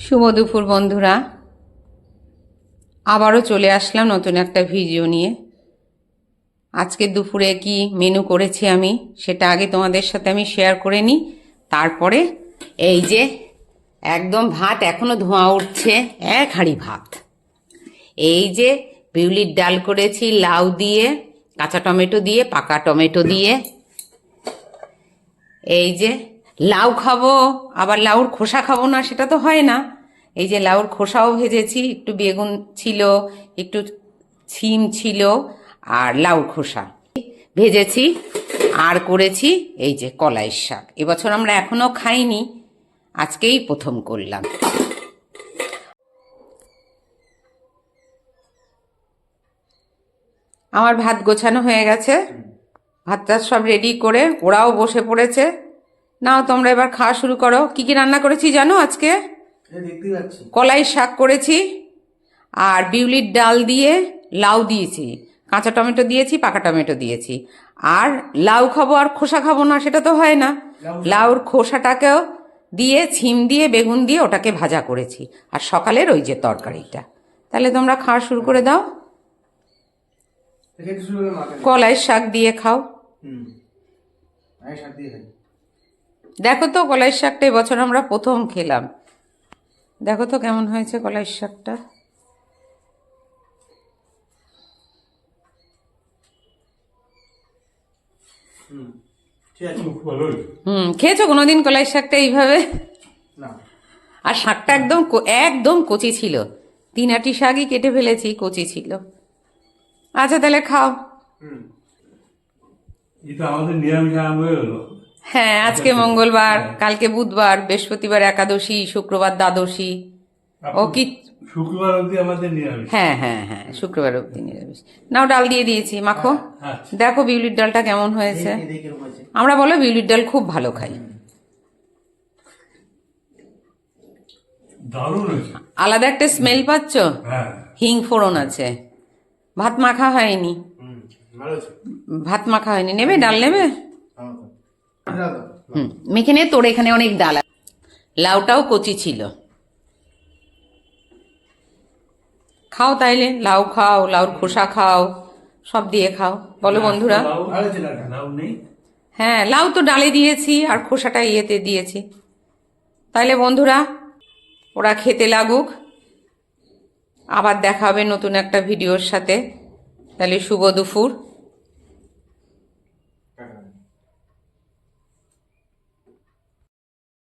শুভ দুপুর বন্ধুরা, আবারও চলে আসলাম নতুন একটা ভিডিও নিয়ে। আজকে দুপুরে কি মেনু করেছি আমি সেটা আগে তোমাদের সাথে আমি শেয়ার করে নিই। তারপরে এই যে একদম ভাত এখনো ধোঁয়া উঠছে, এক হাঁড়ি ভাত। এই যে বিউলির ডাল করেছি লাউ দিয়ে, কাঁচা টমেটো দিয়ে, পাকা টমেটো দিয়ে। এই যে লাউ খাবো, আবার লাউর খোসা খাবো না সেটা তো হয় না। এই যে লাউর খোসাও ভেজেছি, একটু বেগুন ছিল, একটু ছিম ছিল, আর লাউর খোসা ভেজেছি। আর করেছি এই যে কলাইয়ের শাক। এবছর আমরা এখনো খাইনি, আজকেই প্রথম করলাম। আমার ভাত গোছানো হয়ে গেছে, ভাতটা সব রেডি করে ওরাও বসে পড়েছে। নাও তোমরা এবার খাওয়া শুরু করো। কি কি রান্না করেছি জানো আজকে? কলাইয়ের শাক করেছি, আর বিউলির ডাল দিয়ে লাউ দিয়েছি, কাঁচা টমেটো দিয়েছি, পাকা টমেটো দিয়েছি। আর লাউ খাবো আর খোসা খাবো না সেটা তো হয় না, লাউর খোসাটাকেও দিয়ে ছিম দিয়ে বেগুন দিয়ে ওটাকে ভাজা করেছি। আর সকালের ওই যে তরকারিটা। তাহলে তোমরা খাওয়া শুরু করে দাও। কলাইয়ের শাক দিয়ে খাও। দেখো তো কলাইয়ের শাকটা এবছর আমরা প্রথম খেলাম। দেখো তো কেমন হয়েছে কলাইয়ের শাকটা। খেয়েছো কোনোদিন কলাইয়ের শাকটা এইভাবে? আর শাকটা একদম একদম কচি ছিল, 3 আটি শাকই কেটে ফেলেছি, কচি ছিল। আচ্ছা তাহলে খাও। হ্যাঁ, আজকে মঙ্গলবার, কালকে বুধবার, বৃহস্পতিবার একাদশী, শুক্রবার দ্বাদশী। ও কি শুক্রবার অবধি আমাদের নিরামিষ। হ্যাঁ হ্যাঁ হ্যাঁ, শুক্রবার অবধি নিরামিষ। নাও ডাল দিয়ে দিয়েছি, মাখো। দেখো বিউলির ডালটা কেমন হয়েছে। আমরা বলো বিউলির ডাল খুব ভালো খাই। দারুণ হয়েছে। আলাদা একটা স্মেল পাচ্ছ? হিং ফোড়ন আছে। ভাত মাখা হয়নি, ভাত মাখা হয়নি। নেবে ডাল নেবে? মেখে নে, তোর এখানে অনেক ডাল। লাউটাও কচি ছিল। খাও তাইলে, লাউ খাও, লাউর খোসা খাও, সব দিয়ে খাও। বলো বন্ধুরা। হ্যাঁ, লাউ তো ডালে দিয়েছি আর খোসাটা ইয়েতে দিয়েছি। তাইলে বন্ধুরা ওরা খেতে লাগুক, আবার দেখা হবে নতুন একটা ভিডিওর সাথে। তাহলে শুভ দুপুর।